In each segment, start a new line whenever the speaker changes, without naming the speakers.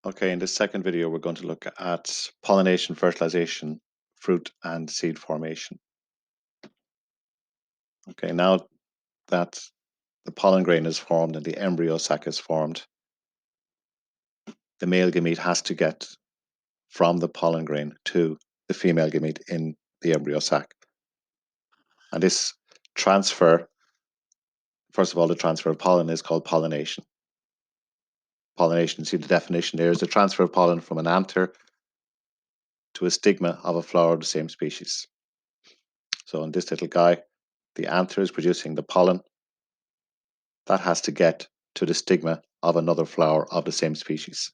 Okay, in this second video, we're going to look at pollination, fertilization, fruit and seed formation. Okay, now that the pollen grain is formed and the embryo sac is formed, the male gamete has to get from the pollen grain to the female gamete in the embryo sac. And this transfer, first of all, the transfer of pollen is called pollination. Pollination, see the definition there, is the transfer of pollen from an anther to a stigma of a flower of the same species. So in this little guy, the anther is producing the pollen that has to get to the stigma of another flower of the same species.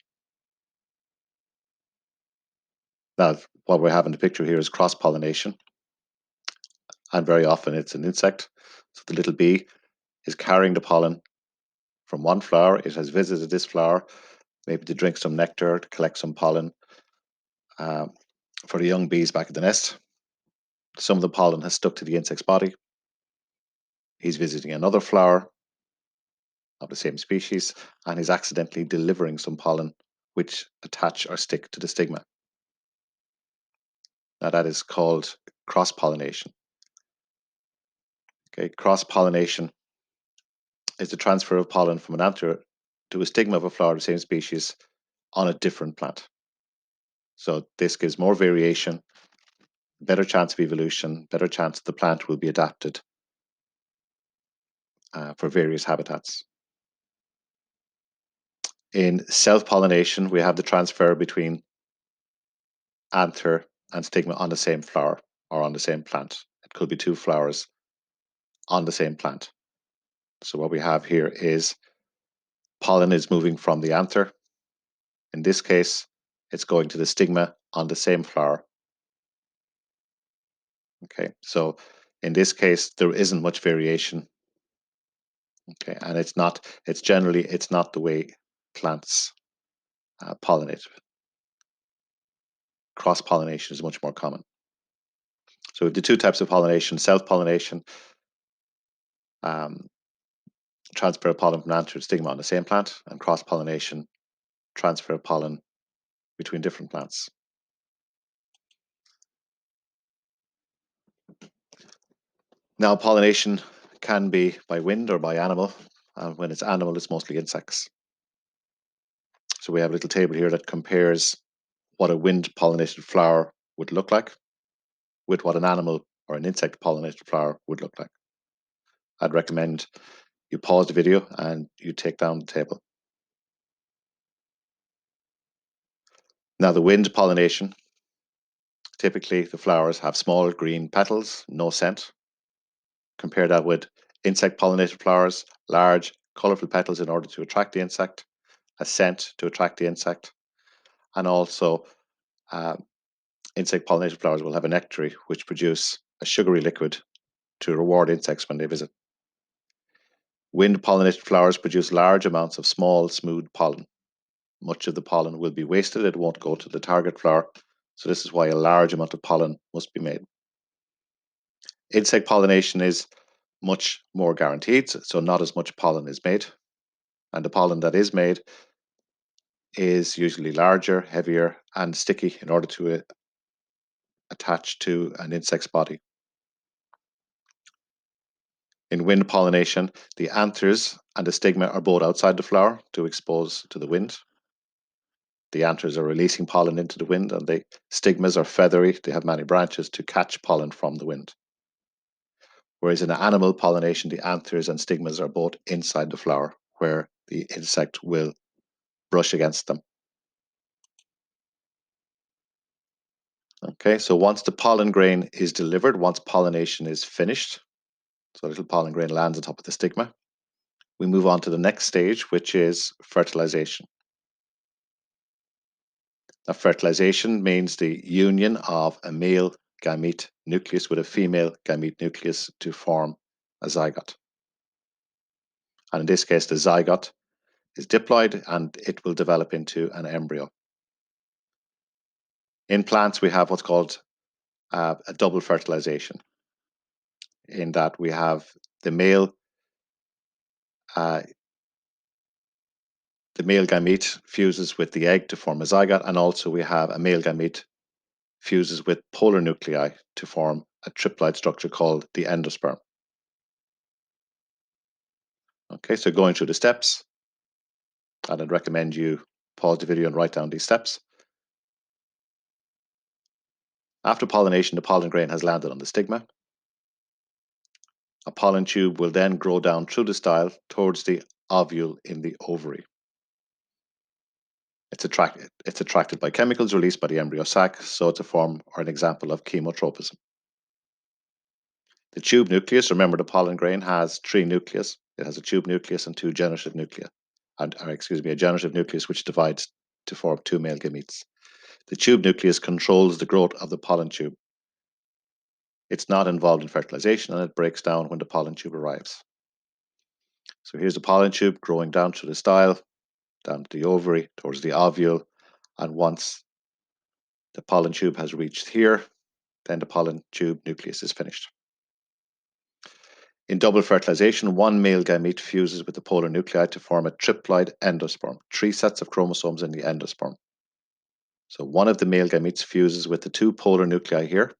Now, what we have in the picture here is cross-pollination, and very often it's an insect. So the little bee is carrying the pollen from one flower. It has visited this flower, maybe to drink some nectar, to collect some pollen um, for the young bees back at the nest. Some of the pollen has stuck to the insect's body. He's visiting another flower of the same species, and he's accidentally delivering some pollen which attach or stick to the stigma. Now that is called cross-pollination. Okay, cross-pollination is the transfer of pollen from an anther to a stigma of a flower of the same species on a different plant. So this gives more variation, better chance of evolution, better chance the plant will be adapted for various habitats. In self-pollination, we have the transfer between anther and stigma on the same flower or on the same plant. It could be two flowers on the same plant. So what we have here is pollen is moving from the anther. In this case, it's going to the stigma on the same flower. Okay, so in this case, there isn't much variation. Okay, and it's not the way plants pollinate. Cross-pollination is much more common. So we have the two types of pollination: self-pollination, transfer of pollen from anther to stigma on the same plant, and cross-pollination, transfer of pollen between different plants. Now, pollination can be by wind or by animal, and when it's animal, it's mostly insects. So we have a little table here that compares what a wind-pollinated flower would look like with what an animal or an insect-pollinated flower would look like. I'd recommend you pause the video and you take down the table. Now, the wind pollination, typically the flowers have small green petals, no scent. Compare that with insect pollinated flowers, large, colorful petals in order to attract the insect, a scent to attract the insect, and also insect pollinated flowers will have a nectary which produce a sugary liquid to reward insects when they visit. Wind pollinated flowers produce large amounts of small, smooth pollen. Much of the pollen will be wasted, it won't go to the target flower, so this is why a large amount of pollen must be made. Insect pollination is much more guaranteed, so not as much pollen is made, and the pollen that is made is usually larger, heavier, and sticky in order to attach to an insect's body. In wind pollination, the anthers and the stigma are both outside the flower to expose to the wind. The anthers are releasing pollen into the wind, and the stigmas are feathery, they have many branches to catch pollen from the wind. Whereas in animal pollination, the anthers and stigmas are both inside the flower, where the insect will brush against them. Okay, so once the pollen grain is delivered, once pollination is finished, so a little pollen grain lands on top of the stigma, we move on to the next stage, which is fertilization. Now, fertilization means the union of a male gamete nucleus with a female gamete nucleus to form a zygote. And in this case, the zygote is diploid and it will develop into an embryo. In plants, we have what's called a double fertilization, in that we have the male the male gamete fuses with the egg to form a zygote, and also we have a male gamete fuses with polar nuclei to form a triploid structure called the endosperm. Okay, so going through the steps, and I'd recommend you pause the video and write down these steps. After pollination, the pollen grain has landed on the stigma. A pollen tube will then grow down through the style towards the ovule in the ovary. It's attracted by chemicals released by the embryo sac, so it's a form or an example of chemotropism. The tube nucleus, remember the pollen grain has three nucleus. It has a tube nucleus and two generative nuclei, a generative nucleus which divides to form two male gametes. The tube nucleus controls the growth of the pollen tube. It's not involved in fertilization, and it breaks down when the pollen tube arrives. So here's the pollen tube growing down through the style, down to the ovary, towards the ovule, and once the pollen tube has reached here, then the pollen tube nucleus is finished. In double fertilization, one male gamete fuses with the polar nuclei to form a triploid endosperm, 3 sets of chromosomes in the endosperm. So one of the male gametes fuses with the two polar nuclei here,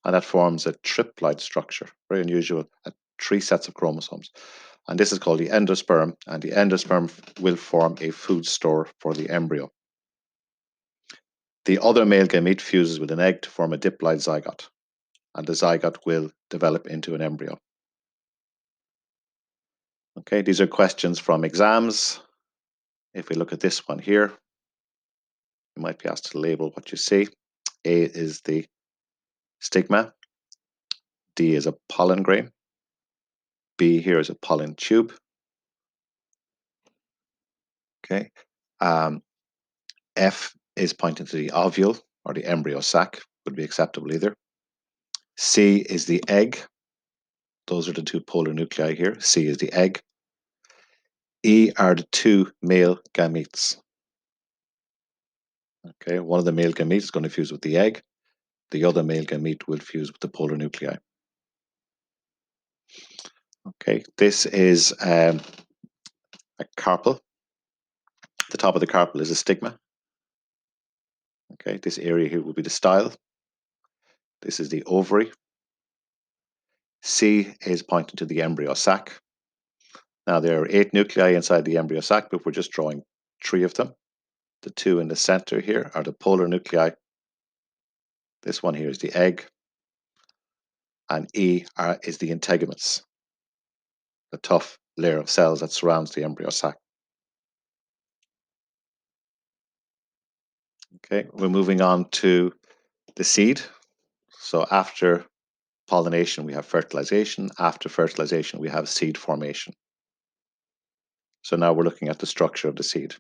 and that forms a triploid structure, very unusual, 3 sets of chromosomes. And this is called the endosperm, and the endosperm will form a food store for the embryo. The other male gamete fuses with an egg to form a diploid zygote, and the zygote will develop into an embryo. Okay, these are questions from exams. If we look at this one here, you might be asked to label what you see. A is the stigma, D is a pollen grain, B here is a pollen tube. Okay, F is pointing to the ovule or the embryo sac, would be acceptable either. C is the egg. Those are the two polar nuclei here. C is the egg. E are the two male gametes. Okay, one of the male gametes is going to fuse with the egg. The other male gamete will fuse with the polar nuclei. Okay, this is a carpel. The top of the carpel is a stigma. Okay, this area here will be the style. This is the ovary. C is pointing to the embryo sac. Now there are 8 nuclei inside the embryo sac, but we're just drawing 3 of them. The 2 in the center here are the polar nuclei. This one here is the egg. And E is the integuments, the tough layer of cells that surrounds the embryo sac. Okay, we're moving on to the seed. So after pollination, we have fertilization. After fertilization, we have seed formation. So now we're looking at the structure of the seed.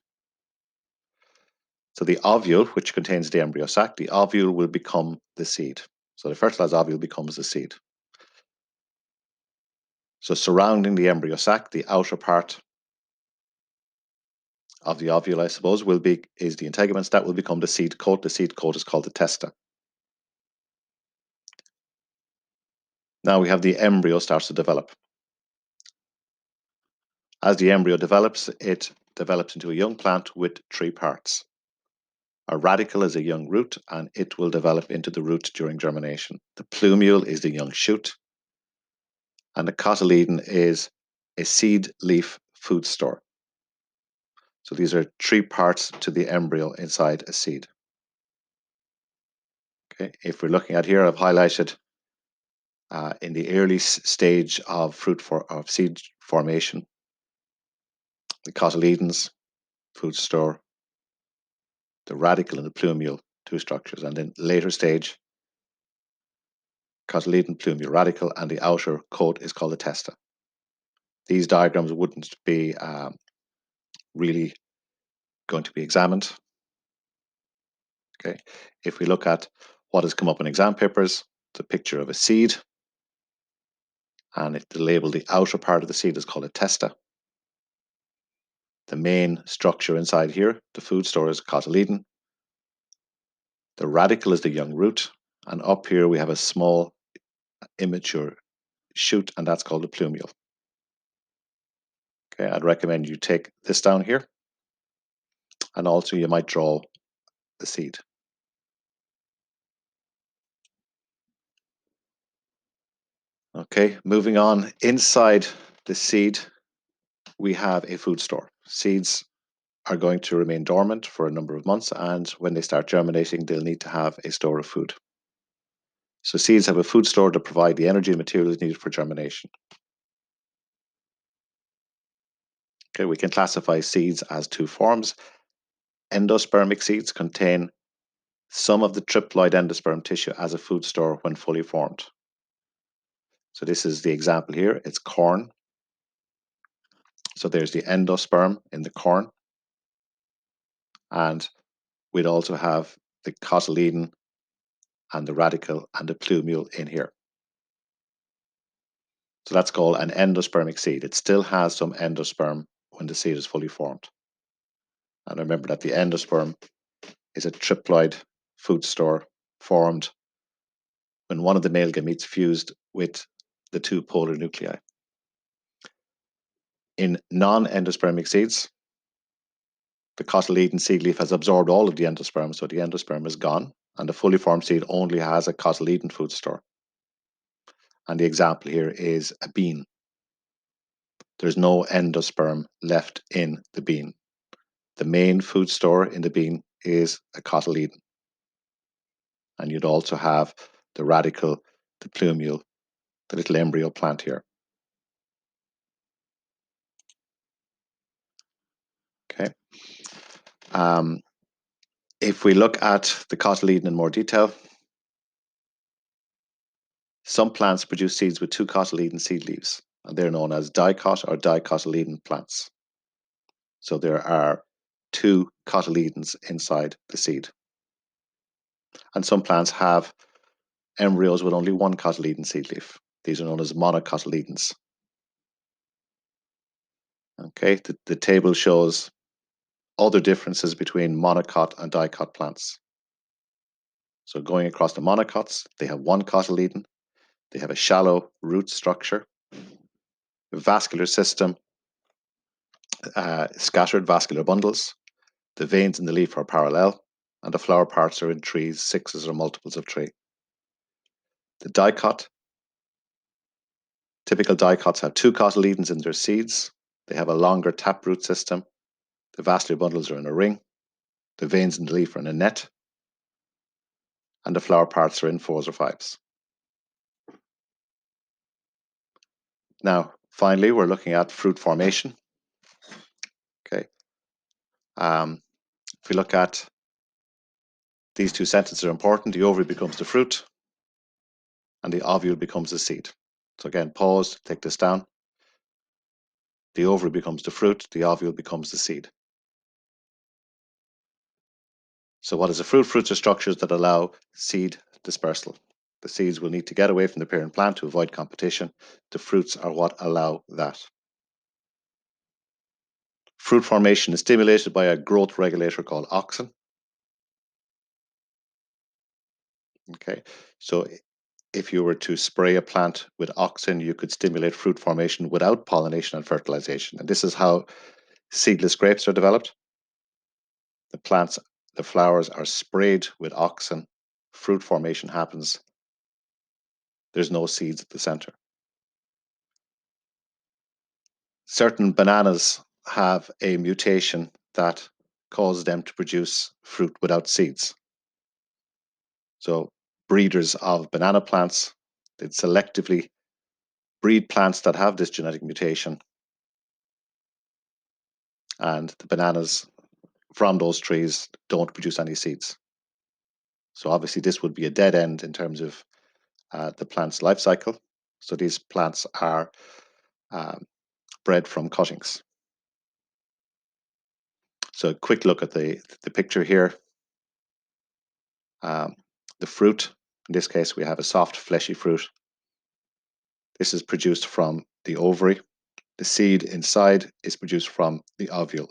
So the ovule, which contains the embryo sac, the ovule will become the seed. So the fertilized ovule becomes the seed. So surrounding the embryo sac, the outer part of the ovule, I suppose, is the integuments. That will become the seed coat. The seed coat is called the testa. Now we have the embryo starts to develop. As the embryo develops, it develops into a young plant with 3 parts. A radicle is a young root, and it will develop into the root during germination. The plumule is the young shoot, and the cotyledon is a seed leaf food store. So these are 3 parts to the embryo inside a seed. Okay, if we're looking at here, I've highlighted in the early stage of seed formation, the cotyledons, food store, the radicle and the plumule, 2 structures, and then later stage, cotyledon, plumule, radicle, and the outer coat is called the testa. These diagrams wouldn't be really going to be examined. Okay, if we look at what has come up in exam papers, it's a picture of a seed, and the label, the outer part of the seed, is called a testa. The main structure inside here, the food store, is cotyledon. The radicle is the young root, and up here we have a small immature shoot, and that's called the plumule. Okay, I'd recommend you take this down here, and also you might draw the seed. Okay, moving on. Inside the seed, we have a food store. Seeds are going to remain dormant for a number of months, and when they start germinating, they'll need to have a store of food. So seeds have a food store to provide the energy and materials needed for germination. Okay, we can classify seeds as two forms. Endospermic seeds contain some of the triploid endosperm tissue as a food store when fully formed. So this is the example here. It's corn. So there's the endosperm in the corn. And we'd also have the cotyledon and the radicle and the plumule in here. So that's called an endospermic seed. It still has some endosperm when the seed is fully formed. And remember that the endosperm is a triploid food store formed when one of the male gametes fused with the two polar nuclei. In non-endospermic seeds, the cotyledon seed leaf has absorbed all of the endosperm, so the endosperm is gone, and the fully formed seed only has a cotyledon food store. And the example here is a bean. There's no endosperm left in the bean. The main food store in the bean is a cotyledon. And you'd also have the radicle, the plumule, the little embryo plant here. Okay. If we look at the cotyledon in more detail, some plants produce seeds with two cotyledon seed leaves, and they're known as dicot or dicotyledon plants. So there are two cotyledons inside the seed. And some plants have embryos with only one cotyledon seed leaf. These are known as monocotyledons. Okay, the table shows other differences between monocot and dicot plants. So going across the monocots, they have one cotyledon, they have a shallow root structure, a vascular system, scattered vascular bundles, the veins in the leaf are parallel, and the flower parts are in trees, sixes or multiples of three. The dicot, typical dicots have two cotyledons in their seeds, they have a longer taproot system, the vascular bundles are in a ring, the veins in the leaf are in a net, and the flower parts are in fours or fives. Now, finally, we're looking at fruit formation. Okay. If we look at these two sentences are important. The ovary becomes the fruit, and the ovule becomes the seed. So again, pause, take this down. The ovary becomes the fruit, the ovule becomes the seed. So what is a fruit? Fruits are structures that allow seed dispersal. The seeds will need to get away from the parent plant to avoid competition. The fruits are what allow that. Fruit formation is stimulated by a growth regulator called auxin. Okay, so if you were to spray a plant with auxin, you could stimulate fruit formation without pollination and fertilization. And this is how seedless grapes are developed. The flowers are sprayed with auxin, fruit formation happens. There's no seeds at the center. Certain bananas have a mutation that causes them to produce fruit without seeds. So breeders of banana plants, they selectively breed plants that have this genetic mutation, and the bananas from those trees don't produce any seeds. So obviously this would be a dead end in terms of the plant's life cycle. So these plants are bred from cuttings. So a quick look at the picture here. The fruit, in this case we have a soft fleshy fruit. This is produced from the ovary. The seed inside is produced from the ovule.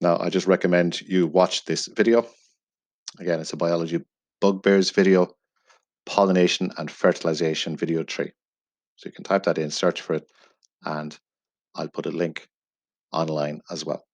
Now I just recommend you watch this video. Again, it's a biology bugbears video, pollination and fertilization video 3. So you can type that in, search for it, and I'll put a link online as well.